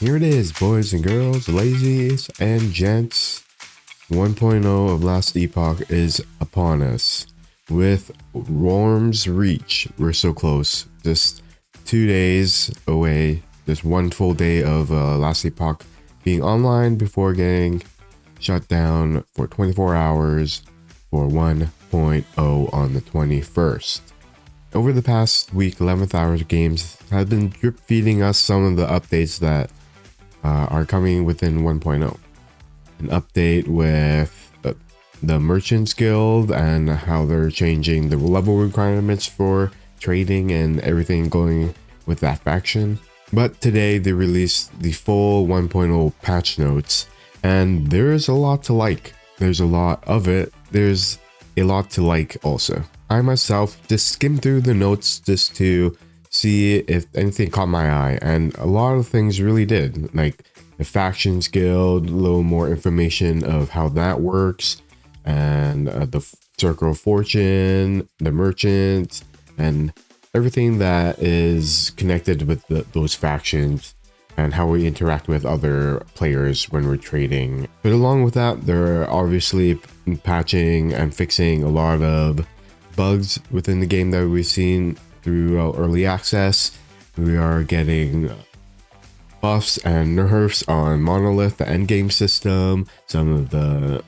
Here it is, boys and girls, ladies and gents. 1.0 of Last Epoch is upon us. With Worm's Reach, we're so close. Just 2 days away. Just one full day of Last Epoch being online before getting shut down for 24 hours for 1.0 on the 21st. Over the past week, 11th Hours Games have been drip feeding us some of the updates that are coming within 1.0. An update with the Merchants Guild and how they're changing the level requirements for trading and everything going with that faction. But today they released the full 1.0 patch notes, and there's a lot to like. There's a lot of it. There's a lot to like also. I myself just skimmed through the notes just to see if anything caught my eye, and a lot of things really did. Like the Factions Guild, a little more information of how that works, and the Circle of Fortune, the Merchants, and everything that is connected with those factions and how we interact with other players when we're trading. But along with that, they're obviously patching and fixing a lot of bugs within the game that we've seen through early access. We are getting buffs and nerfs on Monolith, the endgame system, some of the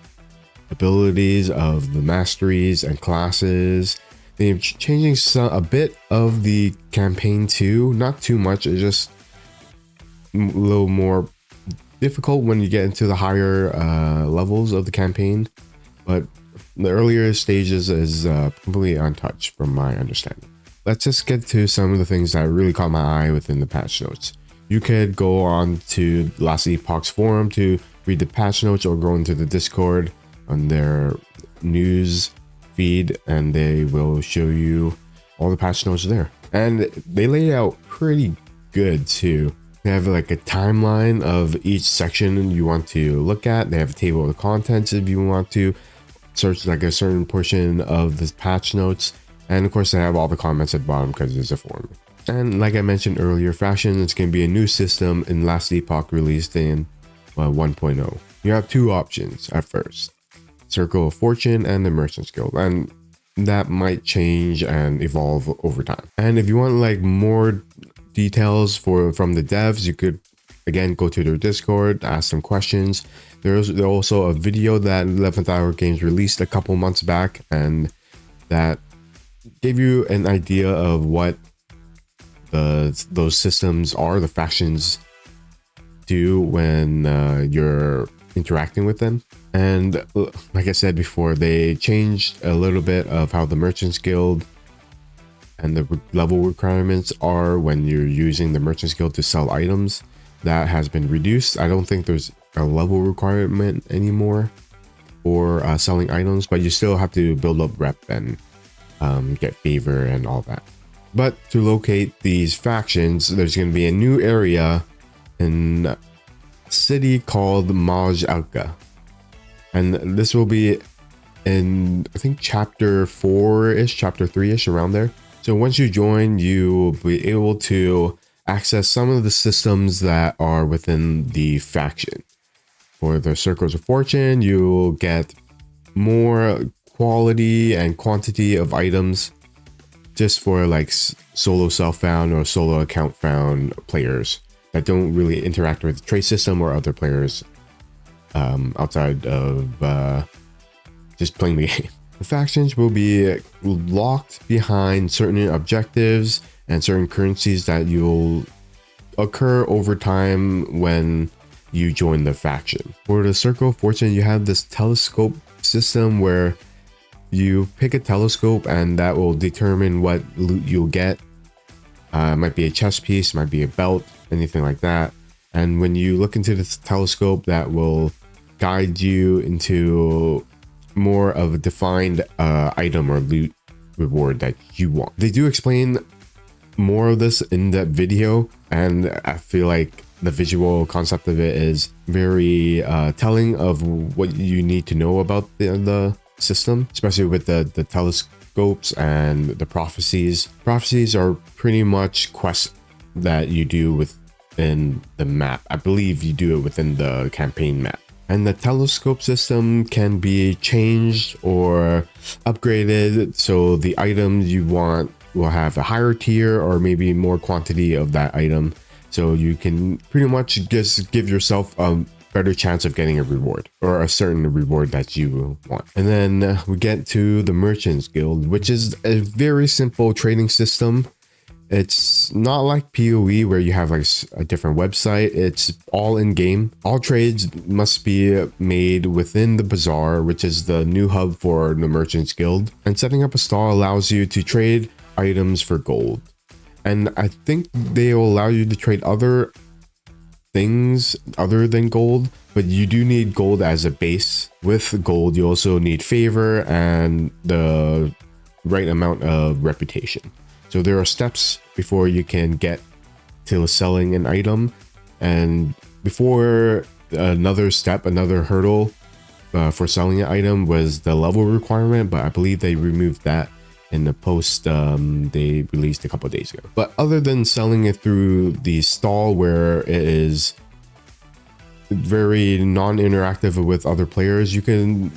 abilities of the masteries and classes. They're changing a bit of the campaign too, not too much. It's just a little more difficult when you get into the higher levels of the campaign, but the earlier stages is completely untouched from my understanding. Let's just get to some of the things that really caught my eye within the patch notes. You could go on to Last Epoch's forum to read the patch notes, or go into the Discord on their news feed, and they will show you all the patch notes there. And they lay out pretty good too. They have like a timeline of each section you want to look at. They have a table of the contents if you want to search like a certain portion of the patch notes. And of course they have all the comments at the bottom because it's a forum. And like I mentioned earlier, Faction is going to be a new system in Last Epoch released in 1.0. You have two options at first: Circle of Fortune and the Merchants Guild, and that might change and evolve over time. And if you want like more details from the devs, you could again go to their Discord, ask them questions. There's also a video that 11th Hour Games released a couple months back, and that gave you an idea of what those systems are, the factions do when you're interacting with them. And like I said before, they changed a little bit of how the Merchants Guild and the level requirements are when you're using the Merchants Guild to sell items. That has been reduced. I don't think there's a level requirement anymore for selling items, but you still have to build up rep and get favor and all that. But to locate these factions, there's going to be a new area in a city called Maj'Alka, and this will be in, I think, chapter 4-ish, chapter 3-ish, around there. So once you join, you will be able to access some of the systems that are within the faction. For the Circles of Fortune, you will get more quality and quantity of items just for like solo self-found or solo account found players that don't really interact with the trade system or other players outside of just playing the game. The factions will be locked behind certain objectives and certain currencies that you'll occur over time when you join the faction. For the Circle of Fortune, you have this telescope system where you pick a telescope and that will determine what loot you'll get. It might be a chest piece, might be a belt, anything like that. And when you look into this telescope, that will guide you into more of a defined item or loot reward that you want. They do explain more of this in that video, and I feel like the visual concept of it is very telling of what you need to know about the system, especially with the telescopes and the prophecies. Prophecies are pretty much quests that you do with in the map. I believe you do it within the campaign map. And the telescope system can be changed or upgraded, so the items you want will have a higher tier or maybe more quantity of that item. So you can pretty much just give yourself a better chance of getting a reward or a certain reward that you want. And then we get to the Merchants Guild, which is a very simple trading system. It's not like PoE where you have like a different website. It's all in game. All trades must be made within the bazaar, which is the new hub for the Merchants Guild. And setting up a stall allows you to trade items for gold. And I think they will allow you to trade other things other than gold, but you do need gold as a base. With gold, you also need favor and the right amount of reputation. So there are steps before you can get to selling an item, and before another step, another hurdle for selling an item was the level requirement, but I believe they removed that in the post they released a couple of days ago. But other than selling it through the stall where it is very non-interactive with other players, you can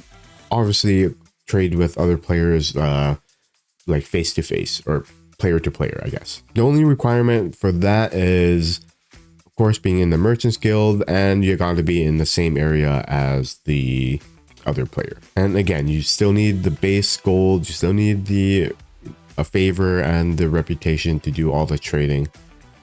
obviously trade with other players like face to face or player to player, I guess. The only requirement for that is, of course, being in the Merchants Guild, and you got to be in the same area as the other player. And again, you still need the base gold, you still need a favor and the reputation to do all the trading.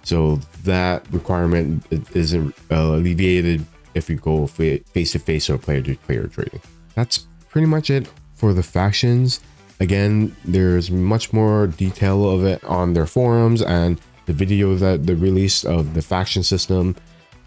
So that requirement isn't alleviated if you go face to face or player to player trading. That's pretty much it for the factions. Again, there's much more detail of it on their forums and the video that they released of the faction system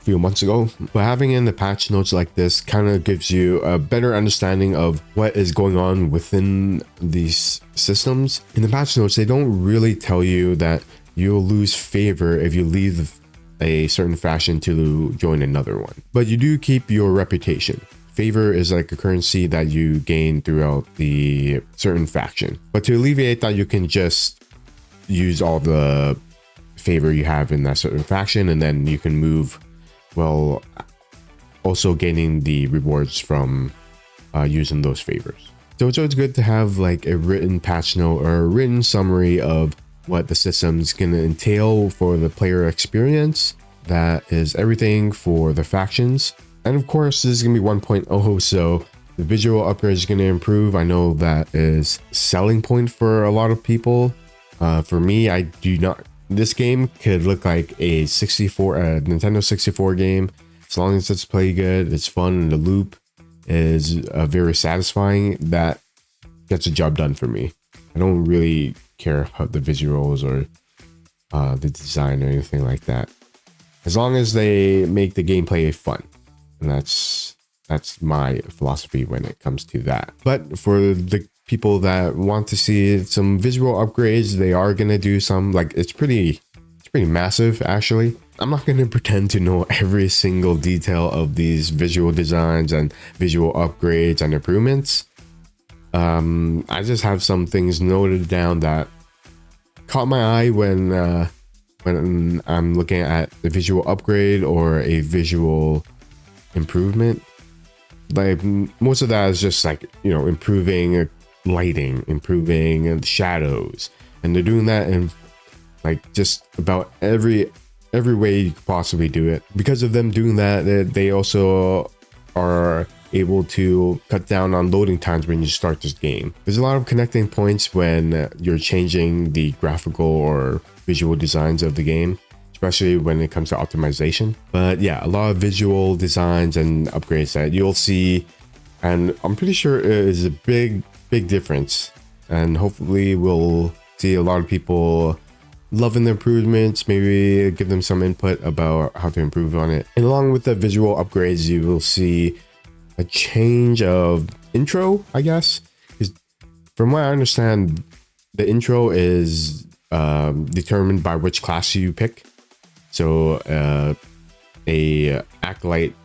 a few months ago. But having in the patch notes like this kind of gives you a better understanding of what is going on within these systems. In the patch notes, they don't really tell you that you'll lose favor if you leave a certain faction to join another one, but you do keep your reputation. Favor is like a currency that you gain throughout the certain faction. But to alleviate that, you can just use all the favor you have in that certain faction, and then you can move, well, also gaining the rewards from using those favors. So it's always good to have like a written patch note or a written summary of what the system's going to entail for the player experience. That is everything for the factions. And of course, this is going to be 1.0, so the visual upgrade is going to improve. I know that is a selling point for a lot of people. For me, I do not. This game could look like a Nintendo 64 game. As long as it's played good, it's fun, and the loop is very satisfying. That gets the job done for me. I don't really care about the visuals or the design or anything like that. As long as they make the gameplay fun. And that's my philosophy when it comes to that. But for the people that want to see some visual upgrades, they are going to do some. Like it's pretty massive, actually. I'm not going to pretend to know every single detail of these visual designs and visual upgrades and improvements. I just have some things noted down that caught my eye when I'm looking at a visual upgrade or a visual improvement. Like most of that is just like, improving lighting, improving the shadows, and they're doing that in like just about every way you could possibly do it. Because of them doing that, they also are able to cut down on loading times when you start this game. There's a lot of connecting points when you're changing the graphical or visual designs of the game, especially when it comes to optimization. But yeah, a lot of visual designs and upgrades that you'll see, and I'm pretty sure it is a big difference, and hopefully we'll see a lot of people loving the improvements, maybe give them some input about how to improve on it. And along with the visual upgrades, you will see a change of intro, I guess, because from what I understand, the intro is determined by which class you pick. So a acolyte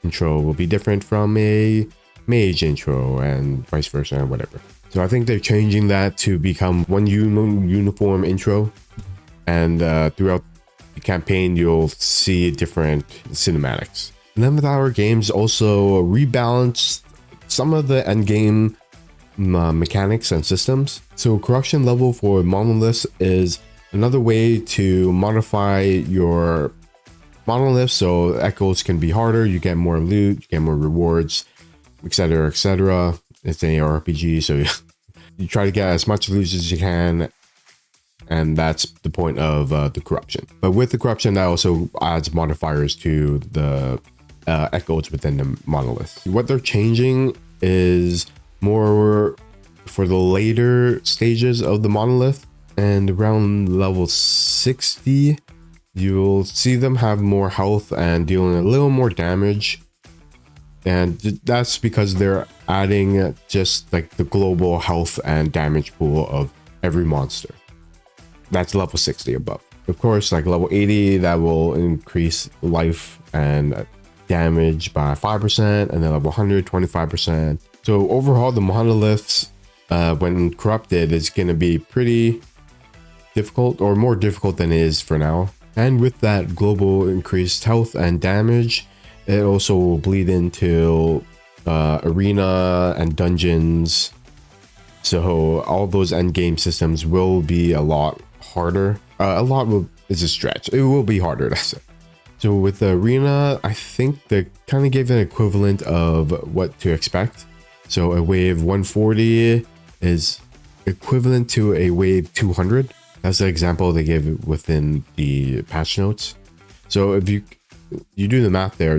intro will be different from a mage intro, and vice versa, and whatever. So I think they're changing that to become one uniform intro, and throughout campaign, you'll see different cinematics. 11th Hour Games also rebalanced some of the endgame mechanics and systems. So corruption level for monoliths is another way to modify your monolith so echoes can be harder, you get more loot, you get more rewards, etc, etc. It's an ARPG, so you try to get as much loot as you can, and that's the point of the corruption. But with the corruption, that also adds modifiers to the echoes within the monolith. What they're changing is more for the later stages of the monolith, and around level 60 you'll see them have more health and dealing a little more damage, and that's because they're adding just like the global health and damage pool of every monster. That's level 60 above. Of course, like level 80, that will increase life and damage by 5%, and then level 100, 25%. So overall, the monoliths, when corrupted, is going to be pretty difficult, or more difficult than it is for now. And with that global increased health and damage, it also will bleed into arena and dungeons. So all those end game systems will be a lot harder. Is a stretch. It will be harder, that's it. So with the arena, I think they kind of gave an equivalent of what to expect. So a wave 140 is equivalent to a wave 200. That's the example they gave within the patch notes. So if you do the math there,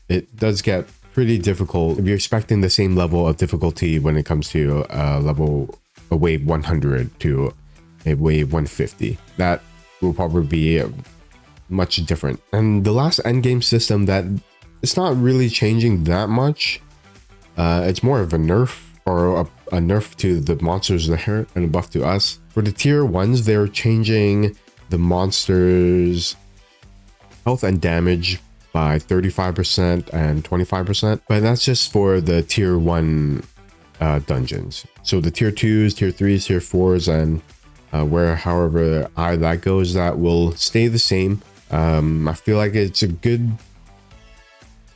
it does get pretty difficult if you're expecting the same level of difficulty when it comes to a wave 100 to a wave 150. That will probably be much different. And the last endgame system, that it's not really changing that much. It's more of a nerf, or a nerf to the monsters there and a buff to us. For the tier 1s, they're changing the monsters' health and damage by 35% and 25%, but that's just for the tier 1 dungeons. So the tier 2s, tier 3s, tier 4s, and however high that goes, that will stay the same. I feel like it's a good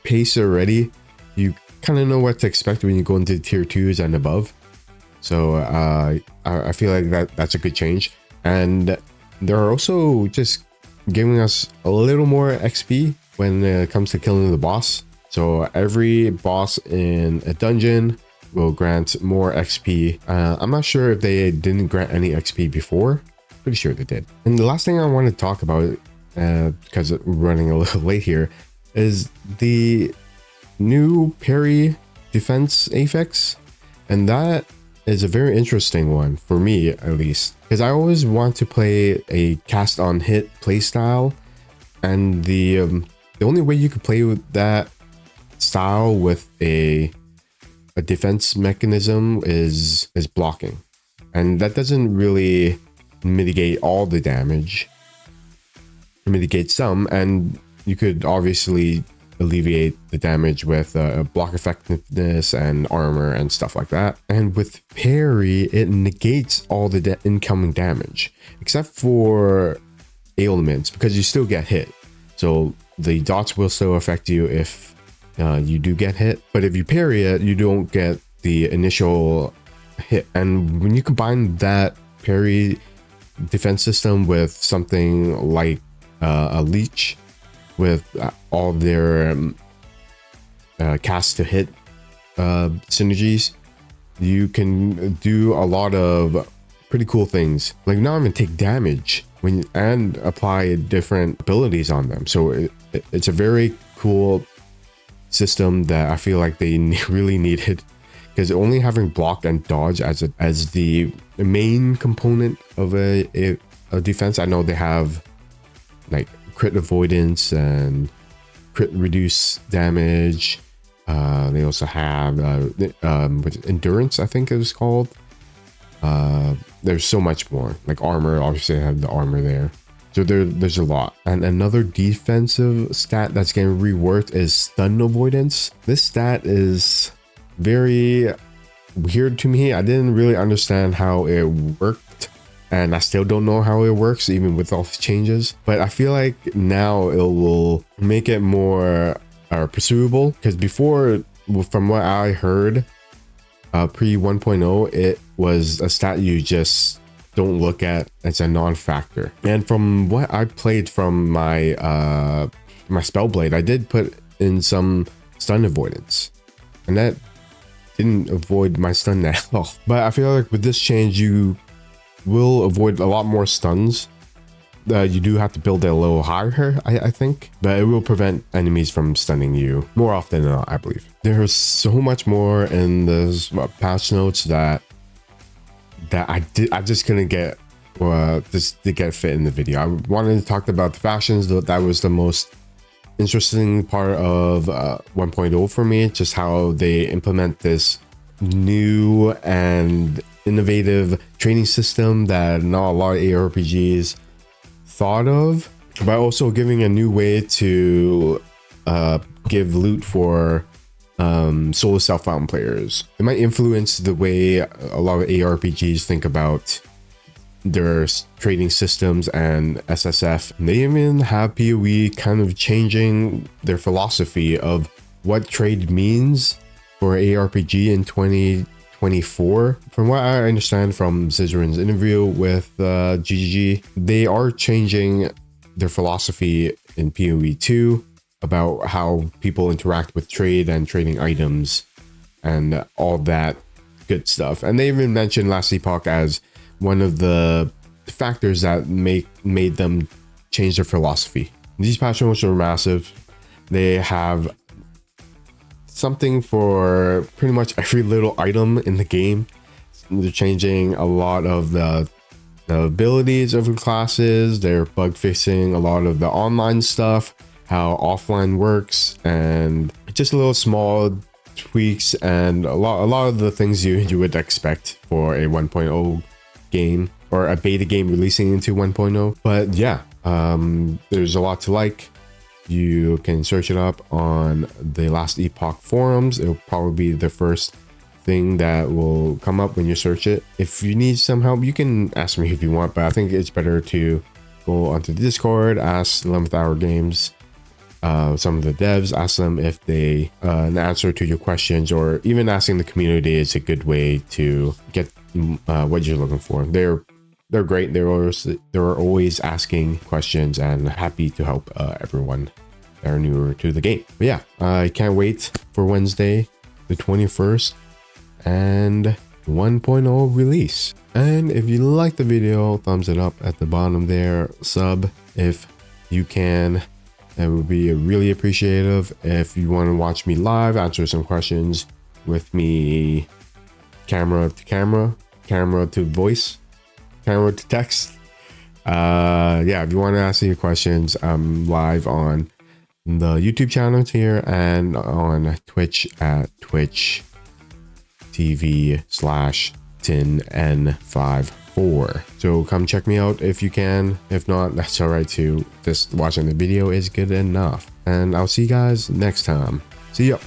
pace already. You kind of know what to expect when you go into tier 2s and above. So I feel like that's a good change. And they're also just giving us a little more XP when it comes to killing the boss. So every boss in a dungeon will grant more XP. I'm not sure if they didn't grant any XP before. Pretty sure they did. And the last thing I want to talk about, because we're running a little late here, is the new parry defense affix. And that is a very interesting one for me, at least, because I always want to play a cast on hit playstyle, and the only way you could play with that style with a defense mechanism is blocking, and that doesn't really mitigate all the damage. Mitigate some, and you could obviously alleviate the damage with block effectiveness and armor and stuff like that. And with parry, it negates all the incoming damage except for ailments, because you still get hit. So the dots will still affect you if you do get hit, but if you parry it, you don't get the initial hit. And when you combine that parry defense system with something like a leech, with all their cast to hit synergies, you can do a lot of pretty cool things, like not even take damage and apply different abilities on them. So it's a very cool system that I feel like they really needed, because only having block and dodge as the main component of a defense. I know they have like crit avoidance and crit reduce damage. They also have endurance, I think it was called. There's so much more, like armor. Obviously, I have the armor there. So there's a lot. And another defensive stat that's getting reworked is stun avoidance. This stat is very weird to me. I didn't really understand how it worked and I still don't know how it works even with all the changes, but I feel like now it will make it more pursuable, because before, from what I heard, pre 1.0, it was a stat you just don't look at. It's a non-factor. And from what I played from my my Spellblade, I did put in some stun avoidance, and that didn't avoid my stun at all. But I feel like with this change, you will avoid a lot more stuns. You do have to build it a little higher, I think, but it will prevent enemies from stunning you more often than not, I believe. There's so much more in this patch notes that I just couldn't get just to get fit in the video. I wanted to talk about the factions, though. That was the most interesting part of 1.0 for me, just how they implement this new and innovative training system that not a lot of ARPGs thought of, but also giving a new way to give loot for solo self-found players. It might influence the way a lot of ARPGs think about their trading systems and SSF. They even have PoE kind of changing their philosophy of what trade means for ARPG in 2024. From what I understand from Scissorin's interview with GGG, they are changing their philosophy in PoE 2 about how people interact with trade and trading items and all that good stuff. And they even mentioned Last Epoch as one of the factors that made them change their philosophy. These patch notes are massive. They have something for pretty much every little item in the game. They're changing a lot of the abilities of the classes. They're bug fixing a lot of the online stuff, how offline works, and just little small tweaks and a lot of the things you would expect for a 1.0 game or a beta game releasing into 1.0. But yeah, there's a lot to like. You can search it up on the Last Epoch forums. It'll probably be the first thing that will come up when you search it. If you need some help, you can ask me if you want, but I think it's better to go onto the Discord, ask 11th Hour Games, some of the devs, ask them if they an answer to your questions, or even asking the community is a good way to get what you're looking for. They're great. They're always asking questions and happy to help everyone that are newer to the game. But yeah, I can't wait for Wednesday, the 21st, and 1.0 release. And if you like the video, thumbs it up at the bottom there. Sub if you can. That would be really appreciative. If you want to watch me live, answer some questions with me, camera to camera, camera to voice, camera to text. Yeah, if you want to ask me questions, I'm live on the YouTube channel here and on Twitch at Twitch TV/TinN54. So come check me out if you can. If not, that's all right too. Just watching the video is good enough. And I'll see you guys next time. See ya.